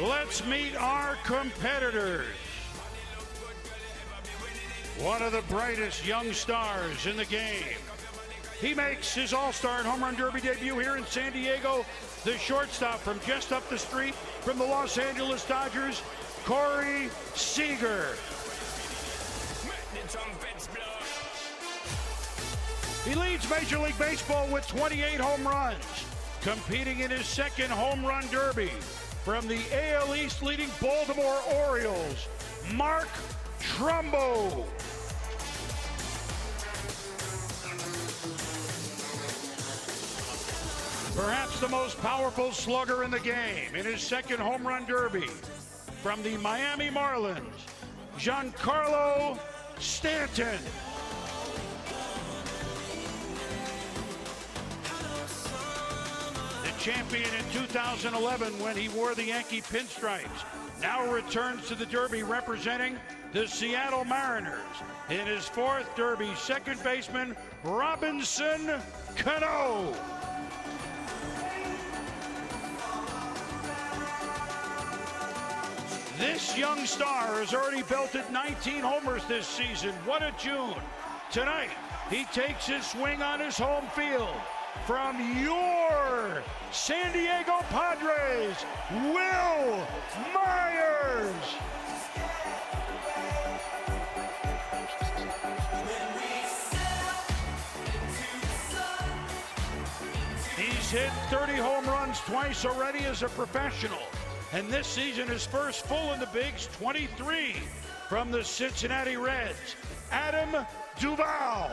Let's meet our competitors. One of the brightest young stars in the game. He makes his All-Star and Home Run Derby debut here in San Diego. The shortstop from just up the street from the Los Angeles Dodgers, Corey Seager. He leads Major League Baseball with 28 home runs, competing in his second Home Run Derby. From the AL East leading Baltimore Orioles, Mark Trumbo. Perhaps the most powerful slugger in the game in his second Home Run Derby. From the Miami Marlins, Giancarlo Stanton. The champion in 2011 when he wore the Yankee pinstripes, now returns to the Derby representing the Seattle Mariners. In his fourth Derby, second baseman Robinson Cano. This young star has already belted 19 homers this season. What a June. Tonight, he takes his swing on his home field from your San Diego Padres, Will Myers. He's hit 30 home runs twice already as a professional. And this season, his first full in the bigs, 23 from the Cincinnati Reds, Adam Duvall.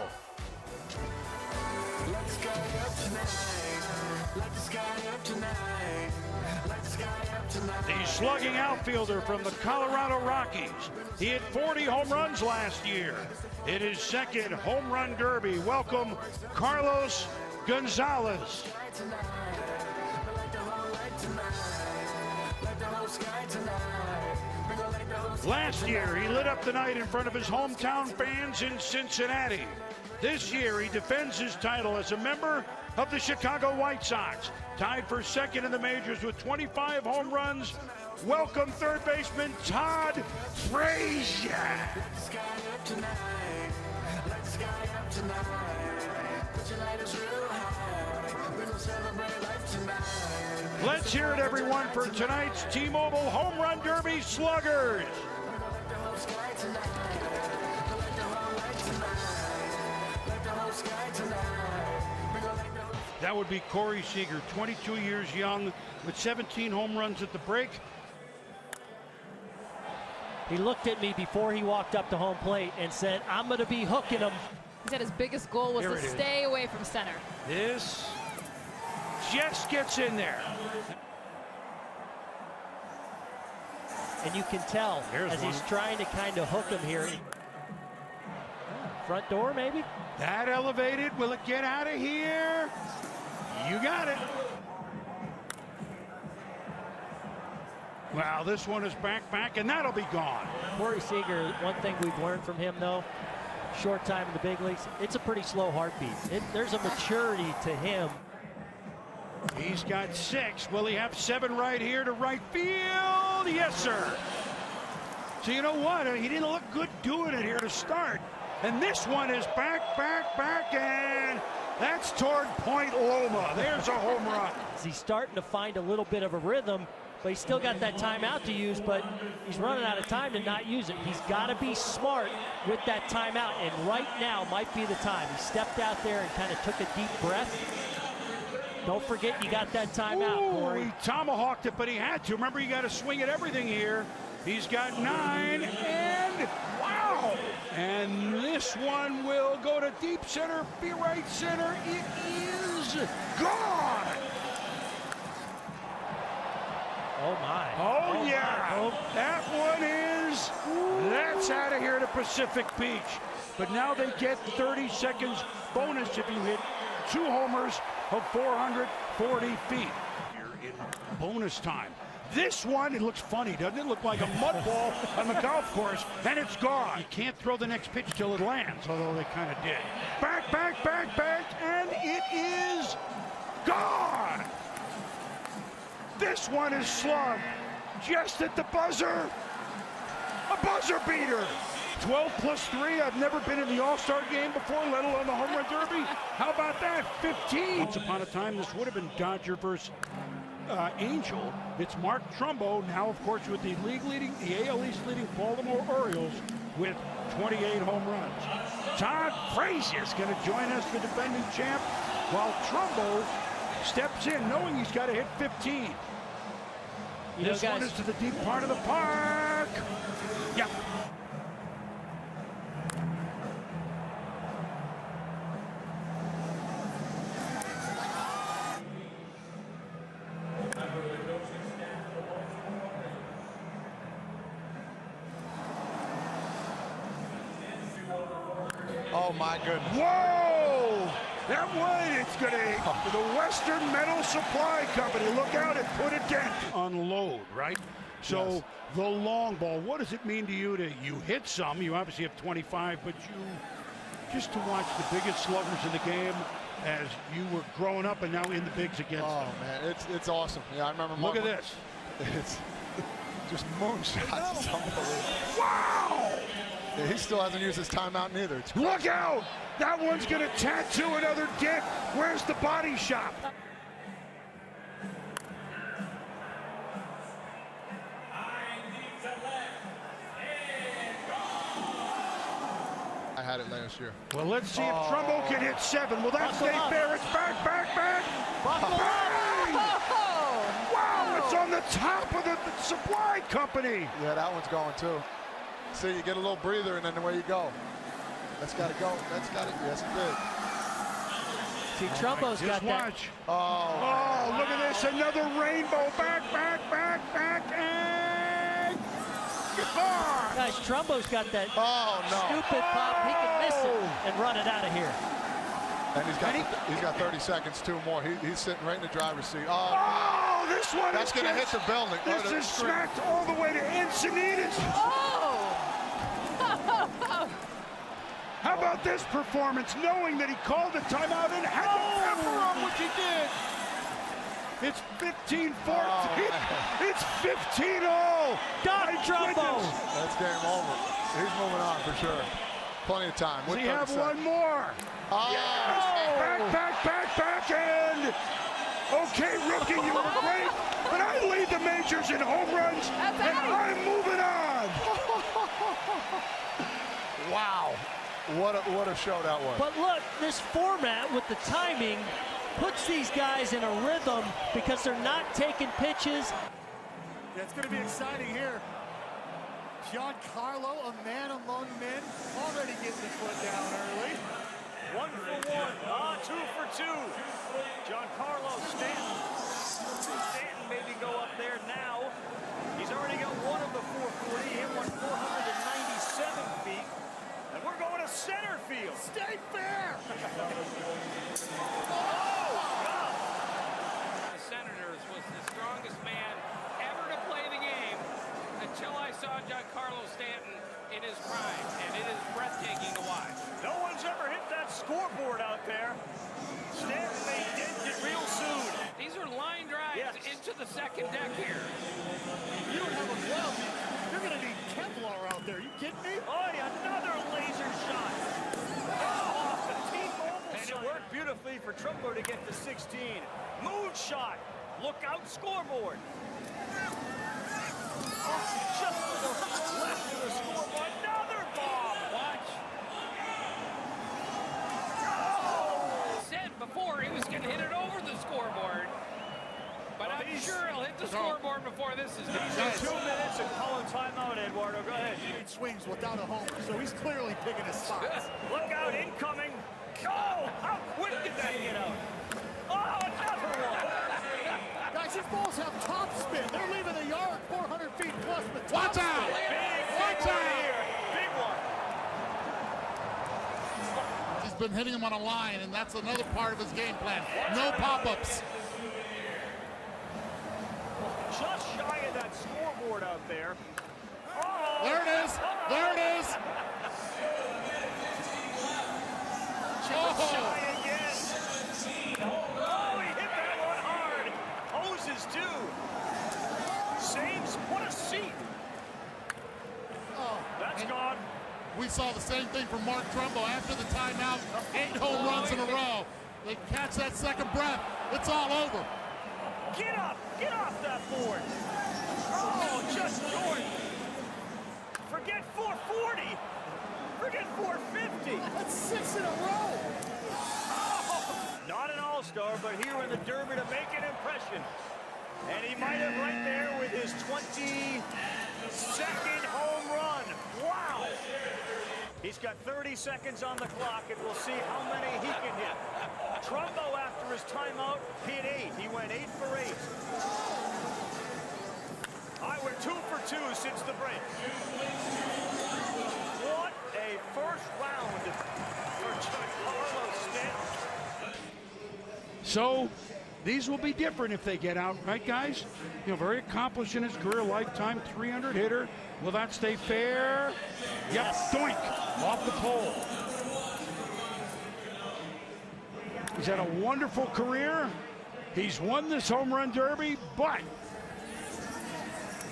The slugging outfielder from the Colorado Rockies. He hit 40 home runs last year. In his second Home Run Derby, welcome Carlos Gonzalez. Last year, he lit up the night in front of his hometown fans in Cincinnati. This year, he defends his title as a member of the Chicago White Sox, tied for second in the majors with 25 home runs. Welcome third baseman Todd Frazier. Let's hear it, everyone, for tonight's T-Mobile Home Run Derby sluggers. That would be Corey Seager, 22 years young, with 17 home runs at the break. He looked at me before he walked up to home plate and said, I'm going to be hooking him. He said his biggest goal was to stay away from center. This just gets in there. And you can tell as he's trying to kind of hook him here. Front door, maybe? That elevated. Will it get out of here? You got it. Wow, this one is back, and that'll be gone. Corey Seager, one thing we've learned from him, though, short time in the big leagues, it's a pretty slow heartbeat. There's a maturity to him. He's got 6. Will he have 7 right here to right field? Yes, sir. So you know what? He didn't look good doing it here to start. And this one is back, and that's toward Point Loma. There's a home run. He's starting to find a little bit of a rhythm, but he's still got that timeout to use, but he's running out of time to not use it. He's got to be smart with that timeout, and right now might be the time. He stepped out there and kind of took a deep breath. Don't forget you got that timeout, Corey. He tomahawked it, but he had to. Remember, you got to swing at everything here. He's got 9, and wow! And this one will go to deep center, be right center. It is gone! Oh, my. Oh yeah! Oh. That one is, that's out of here to Pacific Beach. But now they get 30 seconds bonus if you hit 2 homers of 440 feet. Here in bonus time. This one, it looks funny, doesn't it? Look like a mud ball on the golf course, and it's gone. You can't throw the next pitch till it lands, although they kind of did. Back, and it is gone! This one is slugged just at the buzzer. A buzzer beater. 12 plus 3. I've never been in the All-Star game before, let alone the Home Run Derby. How about that? 15. Once upon a time, this would have been Dodger versus Angel. It's Mark Trumbo now, of course, with the AL East leading Baltimore Orioles with 28 home runs. Todd Frazier is going to join us, the defending champ, while Trumbo steps in, knowing he's got to hit 15. This one is to the deep part of the park. Yep. Oh my goodness. Whoa! That one, it's going to hit the Western Metal Supply Company. Look out, it put a dent. Unload, right? So yes. The long ball, what does it mean to you you hit some, you obviously have 25, but just to watch the biggest sluggers in the game as you were growing up and now in the bigs against them. Man, it's awesome. Yeah, I remember. Look at this. It's just moonshots. It's unbelievable. Wow! Yeah, he still hasn't used his timeout neither. Look out! That one's going to tattoo another dick. Where's the body shop? I had it last year. Well, let's see if Trumbo can hit 7. Will that stay fair? It's back. Wow, it's on the top of the supply company. Yeah, that one's going too. See, you get a little breather, and then away you go. That's got to go. That's got it. Yes, it did. See, Trumbo's got watch. That. Oh, look at this. Another rainbow. Back, and goodbye. Guys, Trumbo's got that no. stupid pop. He can miss it and run it out of here. And he's got 30 seconds, 2 more. He's sitting right in the driver's seat. This one that's going to hit the building. This is smacked all the way to Encinitas. How about this performance, knowing that he called the timeout and had to pepper him, which he did. It's 15-14. It's 15-all. Got Trumbo. That's game over. He's moving on for sure. Plenty of time. Does he have one more? Yes! Back, and okay, rookie, you were great, but I lead the majors in home runs, and I'm moving on. Wow. What a show that was. But look, this format with the timing puts these guys in a rhythm because they're not taking pitches. Yeah, it's going to be exciting here. Giancarlo, a man among men, already getting the foot down early. 1 for 1, 2 for 2. Giancarlo Stanton. Stanton maybe go up there now. He's already got one of the 440. He hit one 497 feet. And we're going to center field. Stay fair. The Senators was the strongest man ever to play the game until I saw Giancarlo Stanton in his prime, and it is breathtaking to watch. No one's ever hit that scoreboard out there. Stanton may dent it real soon. These are line drives into the second deck here. You don't have a glove. You're going to need Kevlar out there. You kidding me? Oh, yeah, another laser shot. Off the T-Mobile and it worked beautifully for Trumbo to get to 16. Moonshot. Look out, scoreboard. Just to the left of the scoreboard. Another bomb. Watch. Said before he was going to hit it over the scoreboard. But I'm sure he'll hit the scoreboard before this is done. 2 minutes and call a timeout, Eduardo. Go ahead. He swings without a homer, so he's clearly picking his spots. Look out, incoming. Oh, how quick did that get out? Oh, another one. Guys, these balls have top spin. They're leaving the yard 400 feet plus with top Watch out! Watch out here. Big one. He's been hitting him on a line, and that's another part of his game plan. No pop-ups. Just shy of that scoreboard out there. Oh, there it is. There it is. Just shy again. Oh, he hit that one hard. Hoses too. saves. What a seat. Oh, That's gone. we saw the same thing from Mark Trumbo after the timeout. 8 home runs in a row. They catch that second breath. It's all over. Get up. Get off that board. Oh, just short. Forget 440. Forget 450. That's 6 in a row. Oh, not an all-star, but here in the Derby to make an impression. And he might have right there with his 22nd home run. Wow. He's got 30 seconds on the clock, and we'll see how many he can hit. Trumbo, after his timeout, hit 8. He went 8 for 8. All right, we're 2 for 2 since the break. What a first round for Giancarlo Stanton. So these will be different if they get out, right, guys? You know, very accomplished in his career, lifetime 300 hitter. Will that stay fair? Yep, doink, off the pole. He's had a wonderful career. He's won this home run derby, but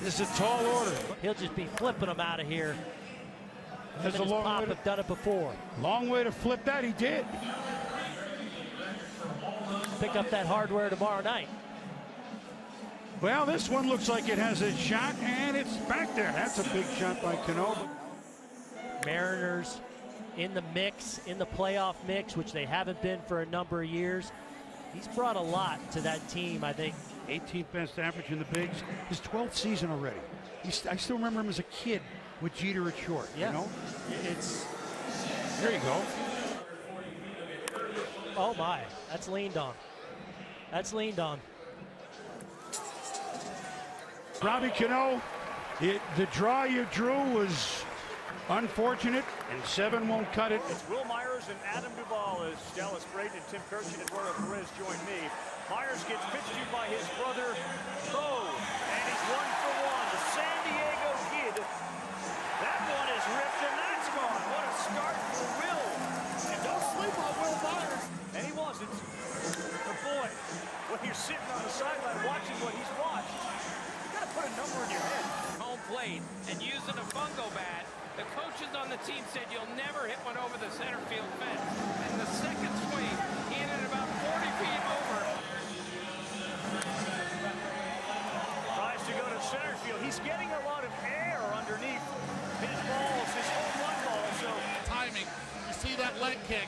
this is a tall order. He'll just be flipping them out of here. That's a His long Pop way to, have done it before. long way to flip that. He did. Pick up that hardware tomorrow night. Well, this one looks like it has a shot, and it's back there. That's a big shot by Cano. Mariners in the mix, in the playoff mix, which they haven't been for a number of years. He's brought a lot to that team, I think. 18th best average in the bigs. His 12th season already. I still remember him as a kid with Jeter at short. Yeah. You know? It's. There you go. Oh my, that's leaned on. That's leaned on. Robbie Cano, the draw you drew was unfortunate, and 7 won't cut it. It's Will Myers and Adam Duvall as Dallas Braden and Tim Kirchin and Eduardo Perez join me. Myers gets pitched to by his brother, Bo, and he's 1 for 1. The San Diego Kid. That one is ripped, and that's gone. What a start for Will. And don't sleep on Will Myers. And he wasn't. But boy, when you're sitting on the sideline watching what he's watched, you got to put a number in your head. Home plate and using a fungo bat. The coaches on the team said you'll never hit one over the center field fence. And the second swing, he hit it about 40 feet over. Tries to go to center field. He's getting a lot of air underneath his balls, his home run ball. So Timing. You see that leg kick.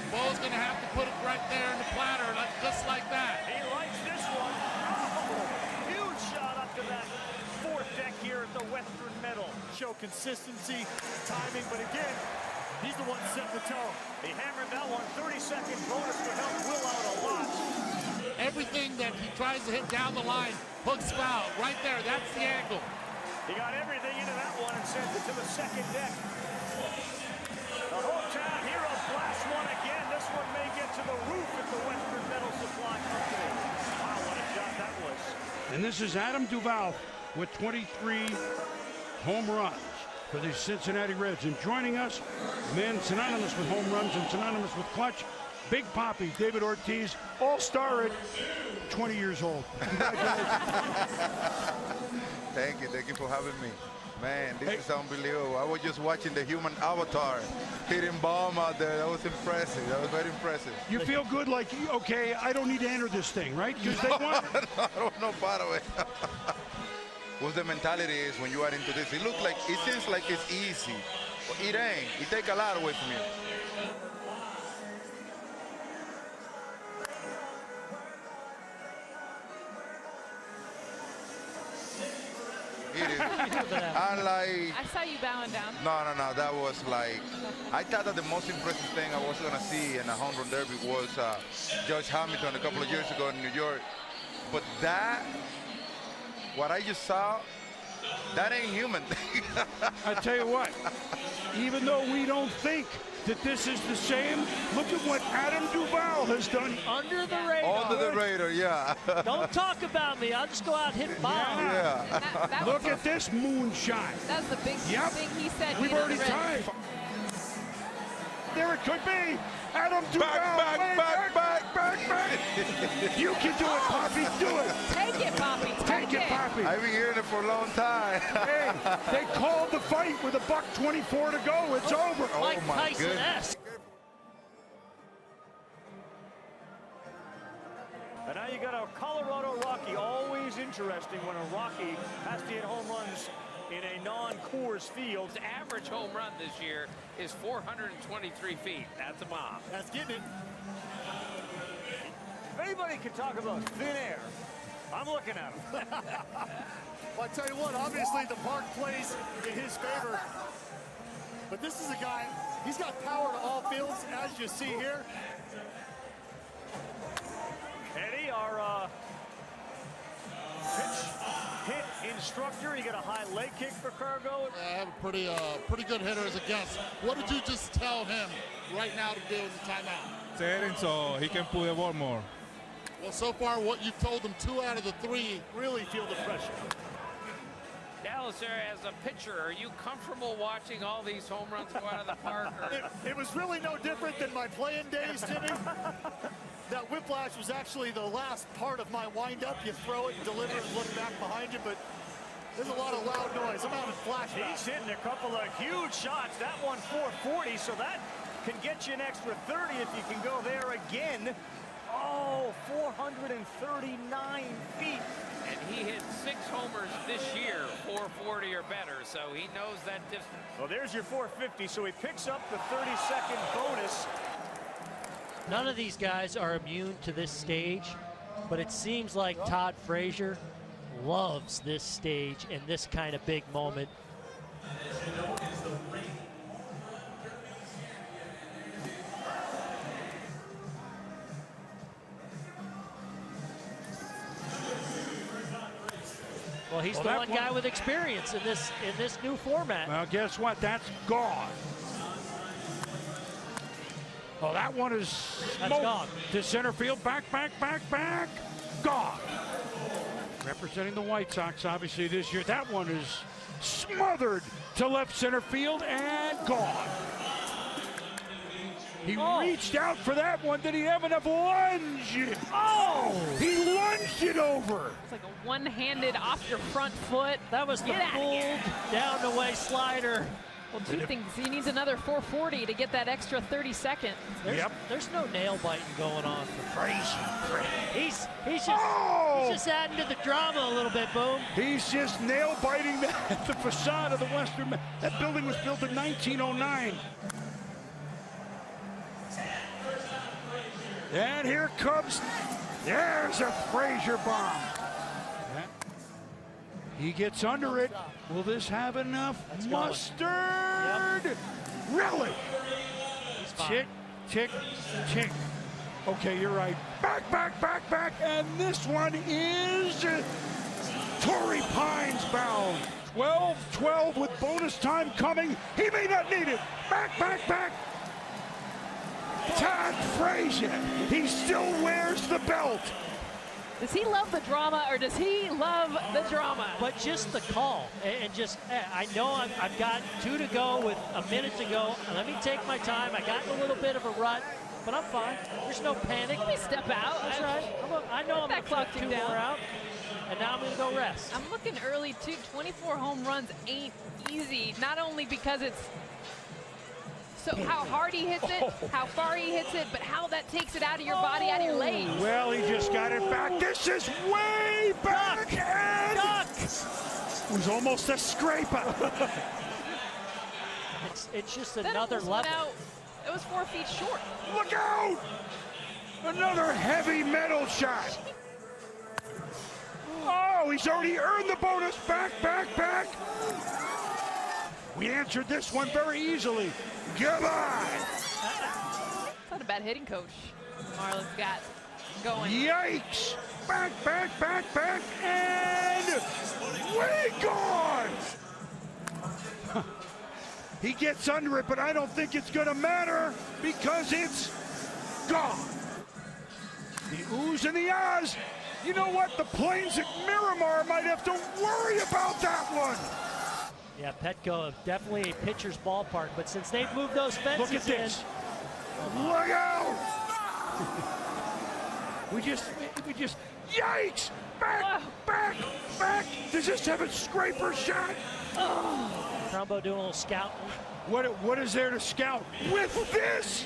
Bo's going to have to put it right there in the platter, just like that. he likes this one. Oh, huge shot up to that 4th deck here at the Western Middle. Show consistency, timing, but again, he's the one setting the tone. He hammered that one. 30-second bonus to help Will out a lot. Everything that he tries to hit down the line, hooks foul. Right there, that's the angle. He got everything into that one and sent it to the 2nd deck. The hometown hero blasts one again. This one may get to the roof at the Western Metal Supply Company. Wow, what a shot that was. And this is Adam Duvall with 23 home runs for the Cincinnati Reds. And joining us, men synonymous with home runs and synonymous with clutch, Big Papi, David Ortiz, all-star at 20 years old. Thank you for having me. Man, this is unbelievable. I was just watching the human avatar hitting bomb out there. That was impressive. That was very impressive. You feel good like, okay, I don't need to enter this thing, right? Because they want it. I don't know part of it. What the mentality is when you are into this. It looks like, it seems like it's easy. But it ain't. It takes a lot away from you. It is. I saw you bowing down. No. That was like, I thought that the most impressive thing I was going to see in a home run derby was Josh Hamilton a couple of years ago in New York. But that, what I just saw, that ain't human. I tell you what, even though we don't think that this is the same, look at what Adam Duvall has done. Under the radar. Under the radar, yeah. Don't talk about me. I'll just go out and hit bombs. Yeah. That Look was, at this moonshot. that was the big Yep. thing he said. We've needed already the Reds. tied. There it could be. Adam Duvall. Back. You can do it, Poppy. Do it. Take it, Poppy. Take it, Poppy. I've been hearing it for a long time. Hey, they called the fight with $1:24 to go. It's over. Mike Tyson-esque. And now you got a Colorado Rocky. Always interesting when a Rocky has to hit home runs in a non-Coors field. His average home run this year is 423 feet. That's a bomb. That's getting it. If anybody can talk about thin air, I'm looking at him. Well, I tell you what, obviously the park plays in his favor. But this is a guy, he's got power to all fields, as you see here. Eddie, our pitch hit instructor, you got a high leg kick for Cargo. I have a pretty good hitter as a guest. What did you just tell him right now to do in the timeout? Set him so he can put the ball more. Well, so far what you've told him, 2 out of the 3. Really feel the pressure. Dallas, as a pitcher, are you comfortable watching all these home runs go out of the park? It was really no different than my playing days, Timmy. That whiplash was actually the last part of my windup. You throw it and deliver and look back behind you, but there's a lot of loud noise. I'm having flashbacks. He's hitting a couple of huge shots. That one 440, so that can get you an extra 30 if you can go there again. Oh, 439 feet. And he hit 6 homers this year, 440 or better, so he knows that distance. Well, there's your 450, so he picks up the 30-second bonus. None of these guys are immune to this stage, but it seems like Todd Frazier loves this stage and this kind of big moment. Well, he's the one guy with experience in this new format. Well, guess what? That's gone. Oh, that one is gone. To center field. Back. Gone. Representing the White Sox, obviously, this year. That one is smothered to left center field and gone. He reached out for that one. Did he have enough lunge? Oh! He lunged it over. It's like a one-handed off your front foot. That was the pulled down the way slider. Well, 2 things. He needs another 440 to get that extra 30 seconds. There's no nail biting going on for Frazier. He's just adding to the drama a little bit, Boom. He's just nail biting the facade of the Western. That building was built in 1909. And here comes, there's a Frazier bomb. He gets under it. Will this have enough mustard? Yep. Really? Tick. Okay, you're right. Back. And this one is Torrey Pines bound. 12-12 with bonus time coming. He may not need it. Back. Todd Frazier, he still wears the belt. Does he love the drama, or does he love the drama? But just the call, and just, I know I've got 2 to go with a minute to go. Let me take my time. I got in a little bit of a rut, but I'm fine. There's no panic. Let me step out. That's right. I know I'm going to put 2 more out, and now I'm going to go rest. I'm looking early, too. 24 home runs ain't easy, not only because it's so how hard he hits it, how far he hits it, but how that takes it out of your body, out of your legs. Well, he just got it back. This is way back. It was almost a scraper. It's just another level. It was 4 feet short. Look out! Another heavy metal shot. Oh, he's already earned the bonus. Back. We answered this one very easily. Goodbye. It's not a bad hitting coach Marlins got going. Yikes! Back, and way gone! He gets under it, but I don't think it's gonna matter because it's gone. The oohs and the ahs. You know what? The Plains at Miramar might have to worry about that one. Yeah, Petco, definitely a pitcher's ballpark, but since they've moved those fences Look at this. Look out! we just, yikes! Back! Does this have a scraper shot? Trumbo doing a little scouting. What is there to scout with this?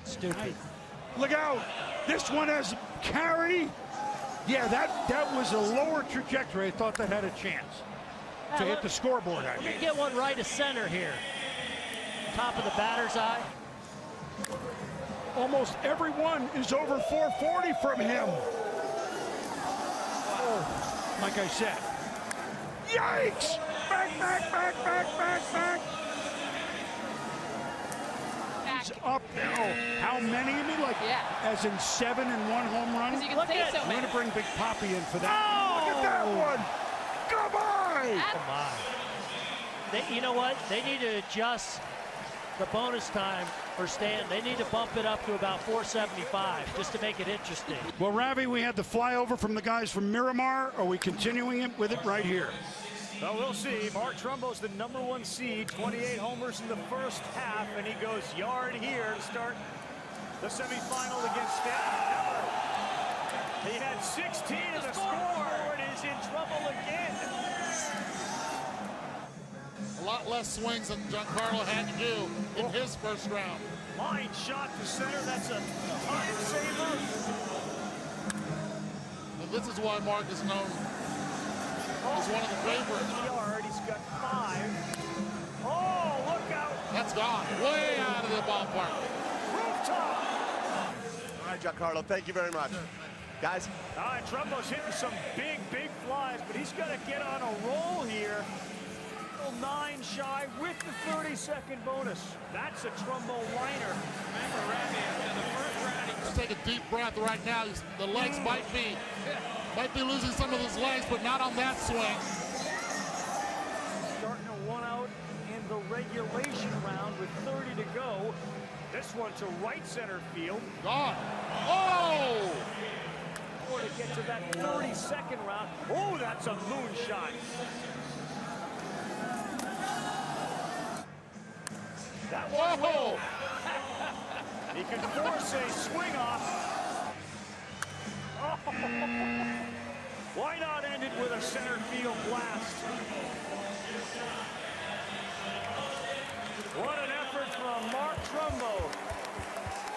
Stupid. Look out! This one has carry. Yeah, that was a lower trajectory. I thought that had a chance to hit the scoreboard. Let me get one right to center here. Top of the batter's eye. Almost everyone is over 440 from him. Oh, like I said. Yikes! Back. He's up now. Oh, how many? I mean, like, as in 7 and 1 home run? You can say so I'm many. going to bring Big Poppy in for that. Oh! Look at that one! Come on! Come on. You know what? They need to adjust the bonus time for Stanton. They need to bump it up to about 475 just to make it interesting. Well, Ravi, we had the flyover from the guys from Miramar. Are we continuing it with it right here? Well, we'll see. Mark Trumbo's the #1 seed, 28 homers in the first half, and he goes yard here to start the semifinal against Stanton. He had 16 in the scoreboard, is in trouble again. A lot less swings than Giancarlo had to do in his first round. Line shot to center, that's a time saver. And this is why Mark is known as one of the favorites. Yard, he's got 5. Oh, look out. That's gone. Way out of the ballpark. Rooftop. All right, Giancarlo, thank you very much. Guys. All right, Trumbo's hitting some big flies, but he's got to get on a roll here. 9 shy with the 30-second bonus. That's a Trumbo liner. Remember, Ravi, after the first round, Just take a deep breath right now. The legs might be losing some of his legs, but not on that swing. Starting to 1 out in the regulation round with 30 to go. This one to right center field. Gone. Oh! Or to get to that 32nd round. Oh, that's a moonshot. That one will. He can force a swing off. Oh. Why not end it with a center field blast? What an effort from Mark Trumbo.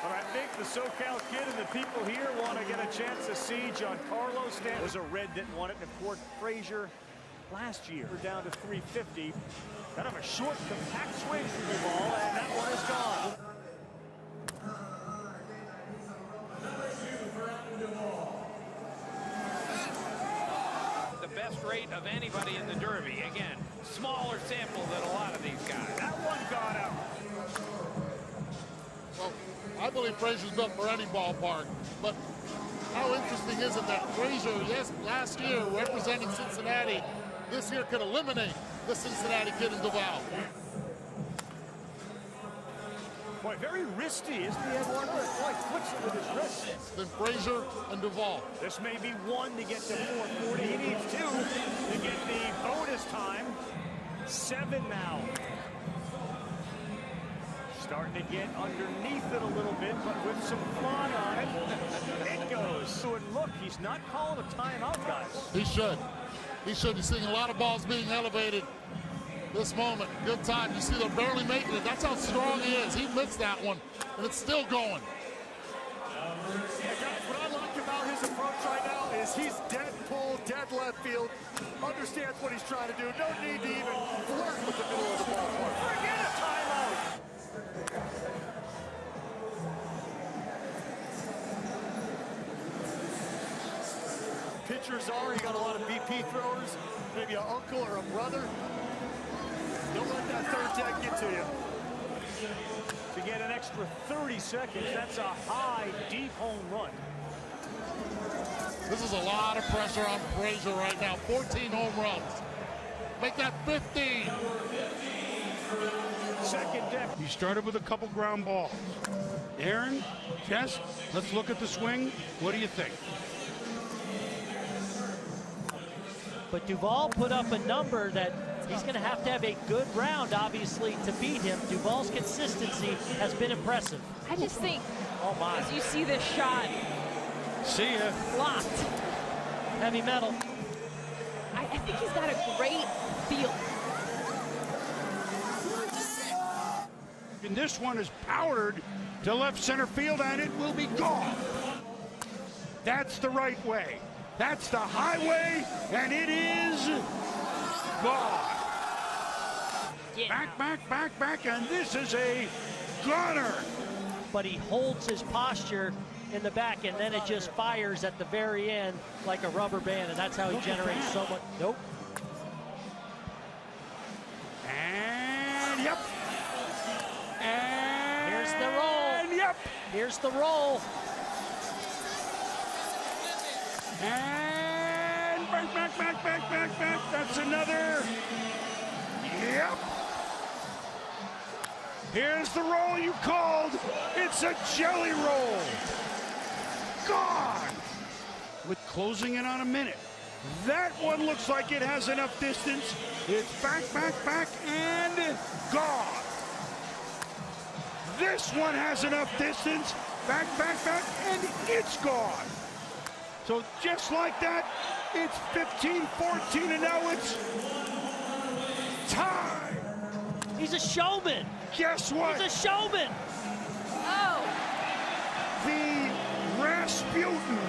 But I think the SoCal kid and the people here want to get a chance to see Giancarlo Stanton. Was a red that won it, and of course Frazier last year. We're down to 350. Kind of a short, compact swing through the ball, and that one is gone. the best rate of anybody in the Derby. Again, smaller sample than a lot of these guys. That one got out. Well, I believe Frazier's built for any ballpark, but how interesting is it that Frazier, yes, last year representing Cincinnati, this year could eliminate the Cincinnati kid in Duval. Boy, very wristy, isn't he, Eduardo? Boy, flicks it with his wrist. Then Frazier and Duval. This may be one to get to 440. He needs 2 to get the bonus time. 7 now. Starting to get underneath it a little bit, but with some fly on it. It goes. So, and look, he's not calling a timeout, guys. He should. He should. He's seeing a lot of balls being elevated. This moment, good time. You see they're barely making it. That's how strong he is. He missed that one, and it's still going. Yeah, guys, what I like about his approach right now is he's dead pull, dead left field, understands what he's trying to do. No need to even flirt with the middle of the ballpark. Forget a timeout. Pitchers are, you got a lot of BP throwers, maybe an uncle or a brother. Don't let that third tag get to you. To get an extra 30 seconds, that's a high, deep home run. This is a lot of pressure on Frazier right now. 14 home runs. Make that 15. Second deck. He started with a couple ground balls. Aaron, Jess, let's look at the swing. What do you think? But Duval put up a number that He's going to have a good round, obviously, to beat him. Duvall's consistency has been impressive. I just think, oh my, as you see this shot, see ya, blocked. Heavy metal. I think he's got a great feel. And this one is powdered to left center field, and it will be gone. That's the right way. That's the highway, and it is gone. Yeah. Back, and this is a gunner. But he holds his posture in the back, and then it just fires at the very end like a rubber band, and that's how he generates so much. Nope. And yep. And here's the roll. Yep. Here's the roll. And back. That's another. Yep. Here's the roll you called. It's a jelly roll. Gone. With closing in on a minute. That one looks like it has enough distance. It's back, and gone. This one has enough distance. Back, and it's gone. So just like that, it's 15-14, and now it's time. He's a showman. Guess what? He's a showman. Oh. The Rasputin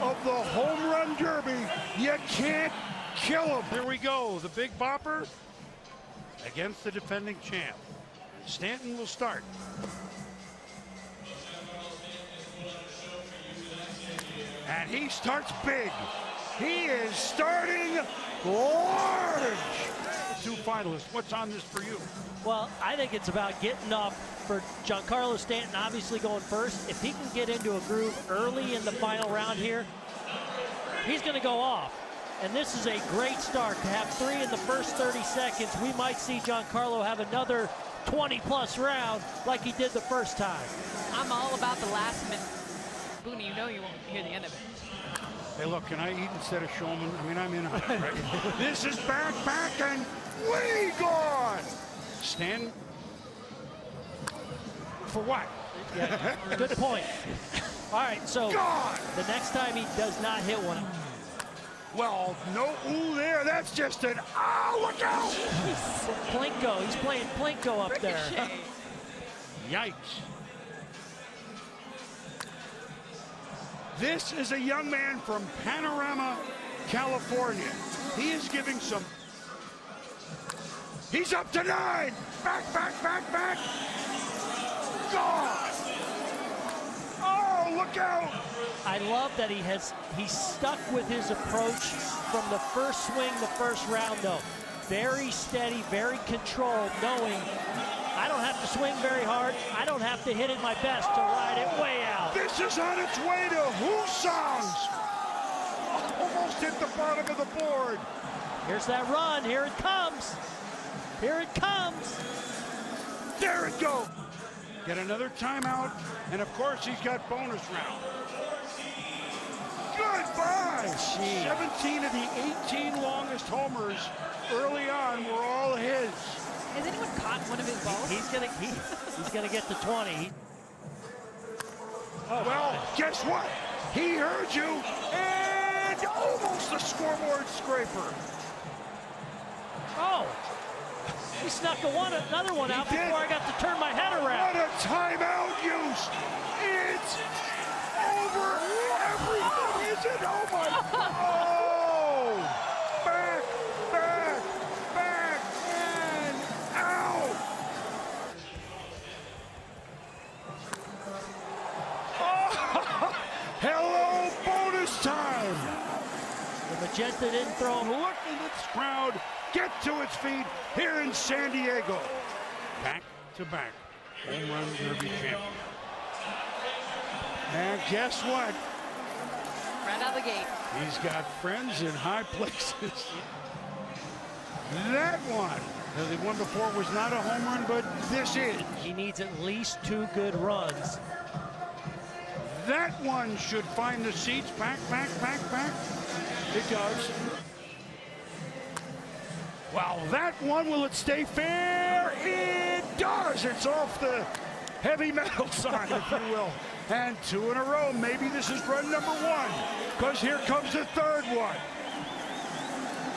of the Home Run Derby. You can't kill him. Here we go. The big bopper against the defending champ. Stanton will start. And he starts big. He is starting large. The two finalists. What's on this for you? Well, I think it's about getting off for Giancarlo Stanton, obviously going first. If he can get into a groove early in the final round here, he's going to go off. And this is a great start to have 3 in the first 30 seconds. We might see Giancarlo have another 20-plus round like he did the first time. I'm all about the last minute. Booney, you know you won't hear the end of it. Hey, look, can I eat instead of showman? I mean, I'm in on it, right? This is back, and way gone. Stanton. For what? Yeah, good point. All right, so gone. The next time he does not hit one. Well, no, ooh, there. That's just an, look out. Plinko, he's playing Plinko up there. Yikes. This is a young man from Panorama, California. He is giving some. He's up to 9. Back. Gone. Oh, look out. I love that he's stuck with his approach from the first swing, the first round, though. Very steady, very controlled, knowing I don't have to swing very hard. I don't have to hit it my best to ride it way out. This is on its way to Who Songs. Almost hit the bottom of the board. Here's that run. Here it comes. Here it comes. There it goes. Get another timeout. And, of course, he's got bonus round. Goodbye. Jeez. 17 of the 18 longest homers early on were all his. Has anyone caught one of his balls? He's gonna get to 20. Oh, well, guess what? He heard you, and almost a scoreboard scraper. Oh, he snuck another one out before I got to turn my head around. What a timeout use! It's over everything, is it? Oh my! Oh! Back, and out! Oh, hello, bonus time! The magenta didn't throw him. Look at this crowd get to its feet here in San Diego. Back-to-back Home Run Derby champion. And guess what? Right out of the gate. He's got friends in high places. That one, the one before was not a home run, but this is. He needs at least 2 good runs. That one should find the seats. Back. It does. Well, that one, will it stay fair? It does. It's off the heavy metal side, if you will. And 2 in a row. Maybe this is run number 1, because here comes the third one.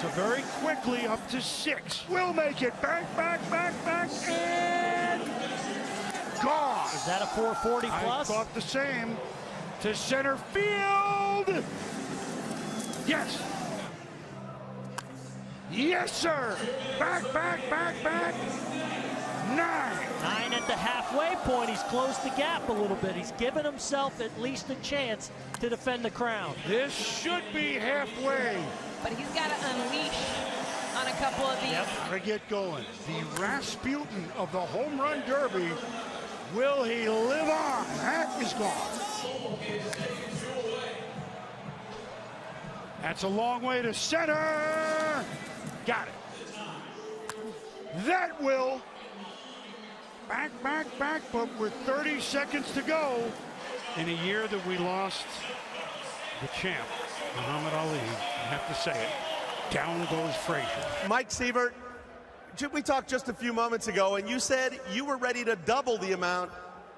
So very quickly up to 6. Will make it. Back, and gone. Is that a 440 plus? I thought the same. To center field. Yes. Yes, sir. Back. 9. 9 at the halfway point. He's closed the gap a little bit. He's given himself at least a chance to defend the crown. This should be halfway. But he's got to unleash on a couple of these. Yep. Gotta get going. The Rasputin of the Home Run Derby. Will he live on? That is gone. That's a long way to center. Got it. That will. Back, but with 30 seconds to go. In a year that we lost the champ, Muhammad Ali, I have to say it, down goes Frazier. Mike Sievert, we talked just a few moments ago, and you said you were ready to double the amount.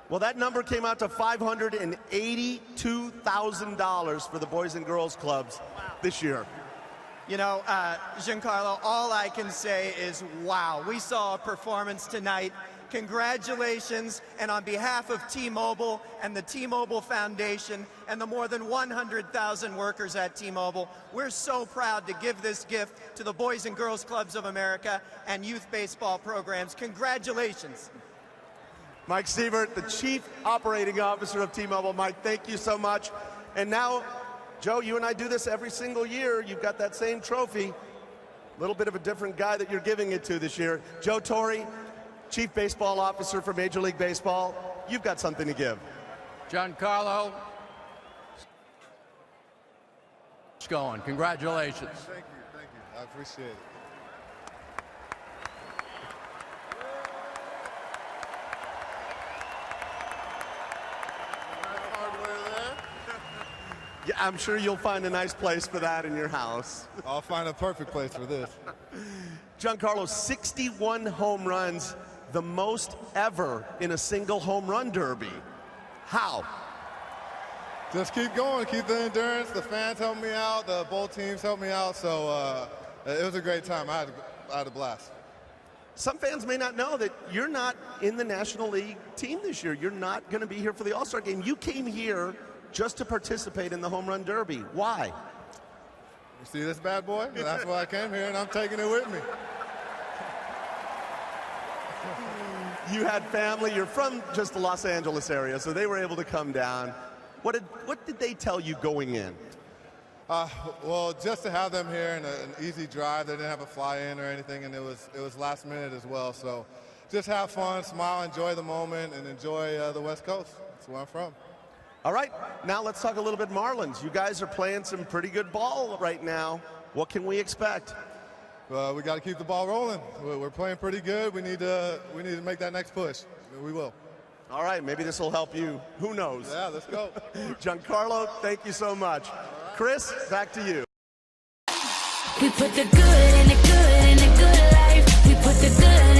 Well, that number came out to $582,000 for the Boys and Girls Clubs this year. You know, Giancarlo, all I can say is, wow. We saw a performance tonight. Congratulations, and on behalf of T-Mobile and the T-Mobile Foundation and the more than 100,000 workers at T-Mobile, we're so proud to give this gift to the Boys and Girls Clubs of America and youth baseball programs. Congratulations. Mike Sievert, the Chief Operating Officer of T-Mobile. Mike, thank you so much. And now, Joe, you and I do this every single year. You've got that same trophy. A little bit of a different guy that you're giving it to this year. Joe Torre, Chief Baseball Officer for Major League Baseball. You've got something to give. Giancarlo, it's going. Congratulations. Thank you. I appreciate it. Yeah, I'm sure you'll find a nice place for that in your house. I'll find a perfect place for this. Giancarlo, 61 home runs, the most ever in a single home run derby. How? Just keep going, keep the endurance. The fans helped me out, the both teams helped me out, so it was a great time. I had a blast. Some fans may not know that you're not in the National League team this year. You're not going to be here for the All-Star game. You came here just to participate in the Home Run Derby. Why? You see this bad boy? That's why I came here, and I'm taking it with me. You had family. You're from just the Los Angeles area, so they were able to come down. What did they tell you going in? Well, just to have them here and an easy drive. They didn't have a fly-in or anything, and it was last minute as well. So just have fun, smile, enjoy the moment, and enjoy the West Coast. That's where I'm from. All right, now let's talk a little bit Marlins. You guys are playing some pretty good ball right now. What can we expect? We got to keep the ball rolling. We're playing pretty good. We need to make that next push. We will. All right, maybe this will help you. Who knows? Yeah, let's go. Giancarlo, thank you so much. Chris, back to you. We put the good in the good life. We put the good